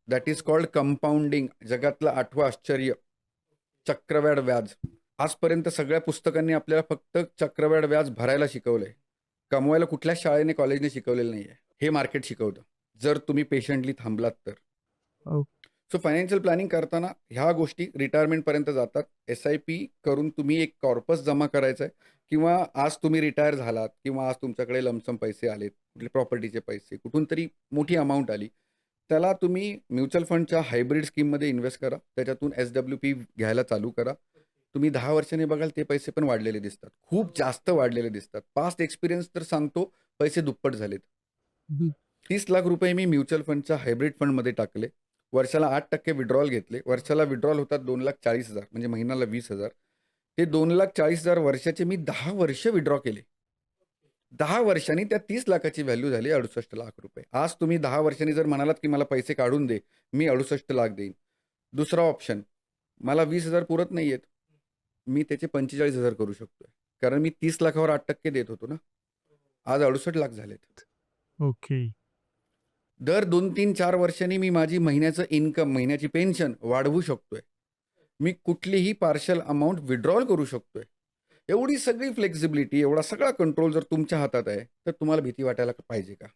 That is called compounding. जगातलं 8वं आश्चर्य, चक्रवाढ व्याज. आजपर्यंत सगळ्या पुस्तकांनी आपल्याला फक्त चक्रवाढ व्याज भरायला शिकवलंय. कमवायला कुठल्याच शाळेने कॉलेजने शिकवलेलं नाहीये. हे मार्केट शिकवतं, जर तुम्ही पेशंटली थांबलात तर. ओ सो फायनान्शियल प्लॅनिंग करताना ह्या गोष्टी रिटायरमेंटपर्यंत जातात. SIP करून तुम्ही एक कॉर्पस जमा करायचं आहे, किंवा आज तुम्ही रिटायर झालात किंवा आज तुमच्याकडे लमसम पैसे आलेत, कुठले प्रॉपर्टीचे पैसे, कुठून तरी मोठी अमाऊंट आली, त्याला तुम्ही म्युच्युअल फंडच्या हायब्रिड स्कीममध्ये इन्व्हेस्ट करा. त्याच्यातून SWP घ्यायला चालू करा. तुम्ही 10 वर्षांनी बघाल ते पैसे पण वाढलेले दिसतात, खूप जास्त वाढलेले दिसतात. पास्ट एक्सपिरियन्स तर सांगतो, पैसे दुप्पट झालेत. हं. 30 लाख रुपये मी म्युच्युअल फंडच्या हायब्रिड फंडमध्ये टाकले. वर्षाला 8% विड्रॉल घेतले. वर्षाला विड्रॉल होतात 2,40,000, म्हणजे महिन्याला 20,000. ते 2,40,000 वर्षाचे मी 10 वर्ष विड्रॉ केले. 10 वर्षांनी त्या 30 लाखाची व्हॅल्यू झाली 68 लाख रुपये. आज तुम्ही 10 वर्षांनी जर म्हणालात की मला पैसे काढून दे, मी 68 लाख देईन. दुसरा ऑप्शन, मला 20,000 पुरत नाही आहेत, मी त्याचे 45,000 करू शकतोय. कारण मी 30 लाखावर 8% देत होतो ना. आज 68 लाख झालेत. ओके. दर 2, 3, 4 वर्षांनी मी माझी महिन्याचं इन्कम, महिन्याची पेन्शन वाढवू शकतोय. मी कुठलीही पार्शल अमाउंट विड्रॉल करू शकतोय. एवढी सगळी फ्लेक्सिबिलिटी, एवढा सगळा कंट्रोल जर तुमच्या हातात आहे, तर तुम्हाला भीती वाटायला पाहिजे का?